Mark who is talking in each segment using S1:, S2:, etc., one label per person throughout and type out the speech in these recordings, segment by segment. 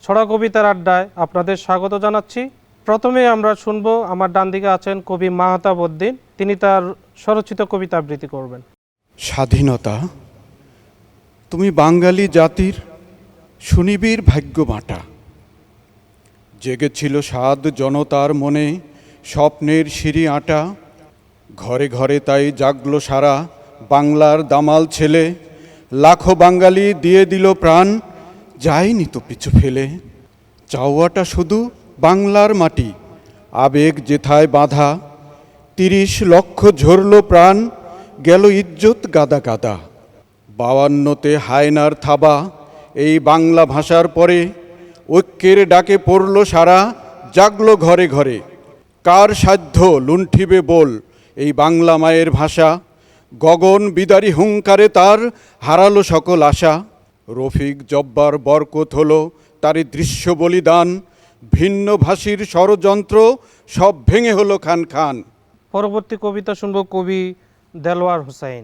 S1: ছড়া কবিতার আড্ডায় আপনাদের স্বাগত জানাচ্ছি। প্রথমে আমরা শুনব, আমার ডান দিকে আছেন কবি মাহতাব উদ্দিন, তিনি তার স্বরচিত কবিতা আবৃত্তি করবেন।
S2: স্বাধীনতা, তুমি বাঙালি জাতির সুনিবিড় ভাগ্য বাঁটা। জেগেছিল সাদ জনতার মনে স্বপ্নের সিঁড়ি আঁটা। ঘরে ঘরে তাই জাগলো সারা বাংলার দামাল ছেলে। লাখো বাঙালি দিয়ে দিল প্রাণ, যায়নি তো পিছু ফেলে। চাওয়াটা শুধু বাংলার মাটি, আবেগ যেথায় বাঁধা। ৩০ লক্ষ ঝরল প্রাণ, গেল ইজ্জত গাদা গাদা। ৫২তে হায়নার থাবা, এই বাংলা ভাষার পরে ঐক্যের ডাকে পড়ল সারা, জাগলো ঘরে ঘরে। কার সাধ্য লুণ্ঠিবে বল এই বাংলা মায়ের ভাষা। গগন বিদারী হুঙ্কারে তার হারালো সকল আশা। রফিক জব্বার বরকত হলো তারই দৃশ্য বলিদান। ভিন্ন ভাষীর ষড়যন্ত্র সব ভেঙে হলো খান খান।
S1: পরবর্তী কবিতা শুনব কবি দেলোয়ার হোসাইন।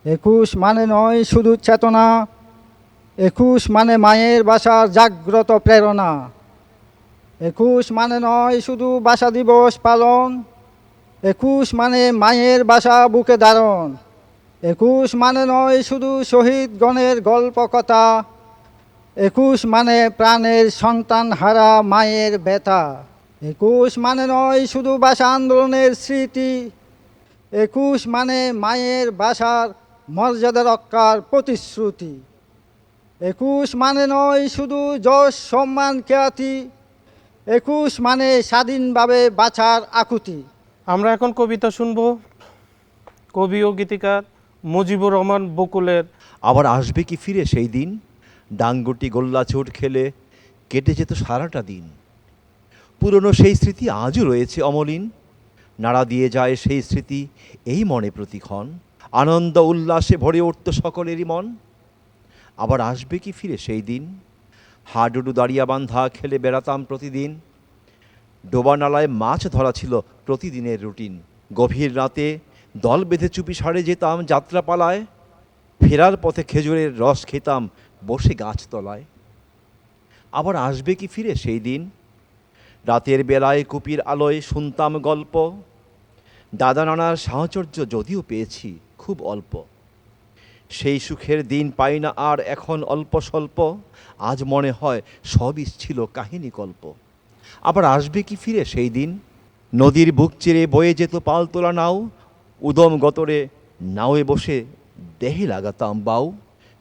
S3: ২১ মানে নয় শুধু চেতনা, ২১ মানে মায়ের ভাষার জাগ্রত প্রেরণা। ২১ মানে নয় শুধু ভাষা দিবস পালন, ২১ মানে মায়ের ভাষা বুকে ধারণ। ২১ মানে নয় শুধু শহীদগণের গল্প কথা, ২১ মানে প্রাণের সন্তান হারা মায়ের ব্যথা। ২১ মানে নয় শুধু ভাষা আন্দোলনের স্মৃতি, ২১ মানে মায়ের ভাষার মর্যাদা রক্ষার প্রতিশ্রুতি। ২১ মানে নয় শুধু যশ সম্মান খ্যাতি, ২১ মানে স্বাধীনভাবে বাঁচার আকুতি।
S1: আমরা এখন কবিতা শুনব কবি ও গীতিকার মুজিবুর রহমান বকুলের।
S4: আবার আসবে কি ফিরে সেই দিন, ডাঙ্গুটি গোল্লাছুট খেলে কেটে যেত সারাটা দিন। পুরনো সেই স্মৃতি আজও রয়েছে অমলিন, নাড়া দিয়ে যায় সেই স্মৃতি এই মনে প্রতিক্ষণ। আনন্দ উল্লাসে ভরে উঠত সকলেরই মন। আবার আসবে কি ফিরে সেই দিন, হাডুডু দাঁড়িয়া বান্ধা খেলে বেড়াতাম প্রতিদিন। ডোবা নালায় মাছ ধরা ছিল প্রতিদিনের রুটিন। গভীর রাতে দল বেঁধে চুপি সারে যেতাম যাত্রাপালায়। ফেরার পথে খেজুরের রস খেতাম বসে গাছতলায়। আবার আসবে কি ফিরে সেই দিন, রাতের বেলায় কুপির আলোয় শুনতাম গল্প। দাদা নানার সাহচর্য যদিও পেয়েছি খুব অল্প। সেই সুখের দিন পাই না আর এখন অল্প স্বল্প। আজ মনে হয় সবই ছিল কাহিনী কল্প। আবার আসবে কি ফিরে সেই দিন, নদীর বুক চিরে বয়ে যেত পালতোলা নাও। উদম গতরে নাওয়ে বসে দেহে লাগাতাম বাউ।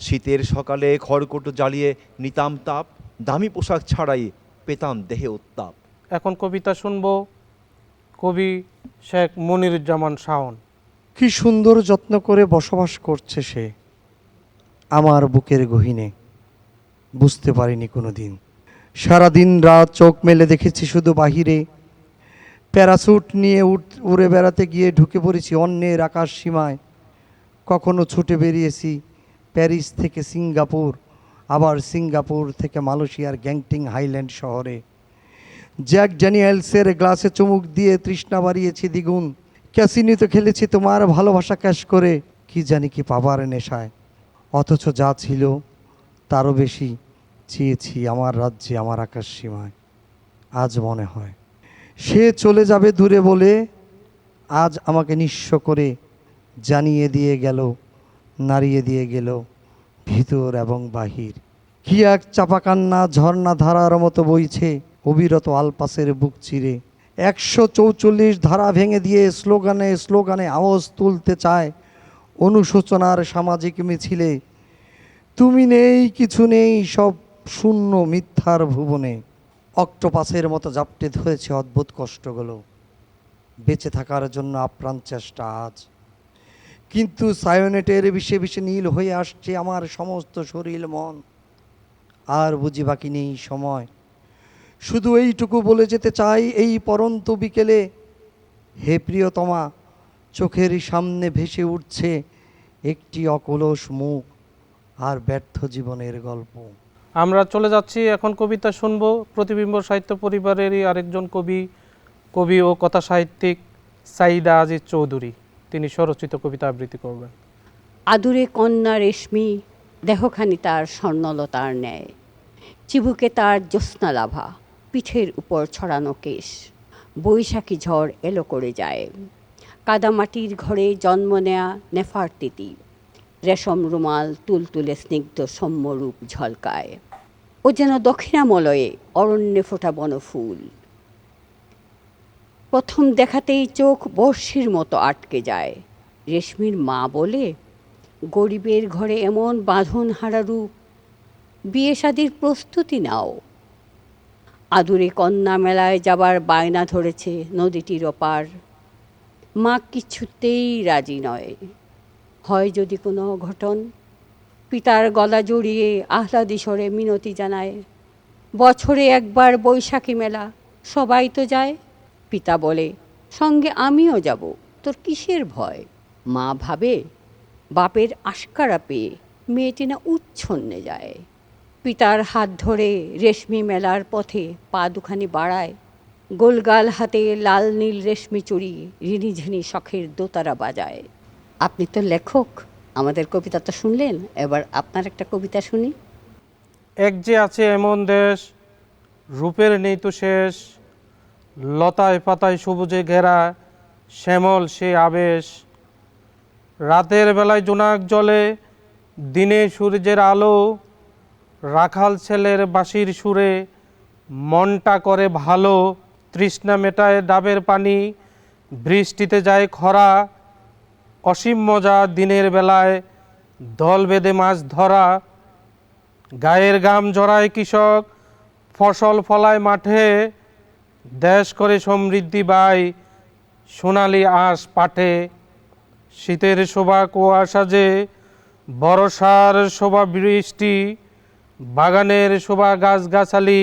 S4: শীতের সকালে খড়কুটো জ্বালিয়ে নিতাম তাপ, দামি পোশাক ছাড়াই পেতাম দেহে উত্তাপ।
S1: এখন কবিতা শুনব কবি শেখ মনিরুজ্জামান শাওন।
S5: কি সুন্দর যত্ন করে বসবাস করছে সে আমার বুকের গহীনে, বুঝতে পারিনি কোনো দিন। সারাদিন রাত চোখ মেলে দেখেছি শুধু বাহিরে। প্যারাসুট নিয়ে উড়ে বেড়াতে গিয়ে ঢুকে পড়েছি অন্যের আকাশ সীমায়। কখনো ছুটে বেরিয়েছি প্যারিস থেকে সিঙ্গাপুর, আবার সিঙ্গাপুর থেকে মালয়েশিয়ার গ্যাংটিং হাইল্যান্ড শহরে। জ্যাক ড্যানিয়েলসের গ্লাসে চুমুক দিয়ে তৃষ্ণা বাড়িয়েছি দ্বিগুণ। ক্যাসিনোতে খেলেছি তোমার ভালোবাসা ক্যাশ করে, কি জানি কি পাবার নেশায়। অথচ যা ছিল তারও বেশি চেয়েছি আমার রাজ্যে, আমার আকাশ সীমায়। আজ মনে হয় সে চলে যাবে দূরে বলে, আজ আমাকে নিঃস্ব করে জানিয়ে দিয়ে গেল, নাড়িয়ে দিয়ে গেল ভিতর এবং বাহির। কি এক চাপা কান্না ঝর্ণা ধারার মতো বইছে অবিরত আলপাসের বুক চিরে। ১৪৪ ধারা ভেঙে দিয়ে স্লোগানে স্লোগানে আওয়াজ তুলতে চায় অনুশোচনার সামাজিক মিছিলে। তুমি নেই, কিছু নেই, সব শূন্য মিথ্যার ভুবনে। অক্টোপাসের মতো জাপটে ধরেছে অদ্ভুত কষ্টগুলো, বেঁচে থাকার জন্য আপ্রাণ চেষ্টা আজ। কিন্তু সায়োনেটের বিষে বিষে নীল হয়ে আসছে আমার সমস্ত শরীর মন। আর বুঝি বাকি নেই সময়, শুধু এইটুকু বলে যেতে চাই এই পরন্ত বিকেলে, হে প্রিয়তমা, চোখের সামনে ভেসে উঠছে একটি অকলস মুখ আর ব্যর্থ জীবনের গল্প।
S1: আমরা চলে যাচ্ছি, এখন কবিতা শুনব প্রতিবিম্ব সাহিত্য পরিবারেরই আরেকজন কবি ও কথা সাহিত্যিক সাইদা আজিজ চৌধুরী। তিনি স্বরচিত কবিতা আবৃত্তি করবেন।
S6: আদুরে কন্যা রেশমি দেহখানি তার স্বর্ণলতার ন্যায়, চিবুকে তার জ্যোৎস্নালাভা, পিঠের উপর ছড়ানো কেশ। বৈশাখী ঝড় এলো করে যায়। কাদামাটির ঘরে জন্ম নেয়া নেফারতিতি, রেশম রুমাল তুলতুলে স্নিগ্ধ সৌম্যরূপ ঝলকায়। ও যেন দক্ষিণামলয়ে অরণ্যে ফোটা বনফুল। প্রথম দেখাতেই চোখ বর্ষির মতো আটকে যায়। রেশমির মা বলে, গরিবের ঘরে এমন বাঁধন হারা রূপ, বিয়ে শাদির প্রস্তুতি নাও। আদুরে কন্যা মেলায় যাবার বায়না ধরেছে নদীটির ওপার। মা কিছুতেই রাজি নয়। হয় যদি কোনো অঘটন, পিতার গলা জড়িয়ে আহ্লাদি স্বরে মিনতি জানায়। বছরে একবার বৈশাখী মেলা, সবাই তো যায়। পিতা বলে, সঙ্গে আমিও যাব, তোর কিসের ভয়? মা ভাবে, বাপের আশকারা পেয়ে মেয়েটি না উচ্ছন্নে যায়। পিতার হাত ধরে রেশমি মেলার পথে পা দুখানি বাড়ায়। গোলগাল হাতে লাল নীল রেশমি চুড়ি রিনিঝিনি শখের দোতারা বাজায়। আপনি তো লেখক, আমাদের কবিতা তো শুনলেন, এবার আপনার একটা কবিতা শুনি।
S1: এক যে আছে এমন দেশ, রূপের নেই তো শেষ, লতায় পাতায় সবুজে ঘেরা, শ্যামল সে আবেশ। রাতের বেলায় জোনাক জলে, দিনে সূর্যের আলো, রাখাল ছেলের বাঁশির সুরে মনটা করে ভালো। তৃষ্ণা মেটায় ডাবের পানি, বৃষ্টিতে যায় খরা, অসীম মজা দিনের বেলায় দল বেঁধে মাছ ধরা। গায়ের ঘাম জড়ায় কৃষক, ফসল ফলায় মাঠে, দেশ করে সমৃদ্ধি বাই সোনালি আঁশ পাঠে। শীতের শোভা কুয়াশা যে, বর্ষার শোভা বৃষ্টি, বাগানের শোভা গাছগাছালি,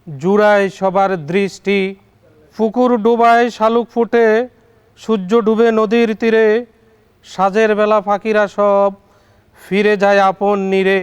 S1: জুড়ায় সবার দৃষ্টি। পুকুর ডোবায় শালুক ফুটে, সূর্য ডুবে নদীর তীরে, সাজের বেলা পাখিরা সব ফিরে যায় আপন নীড়ে।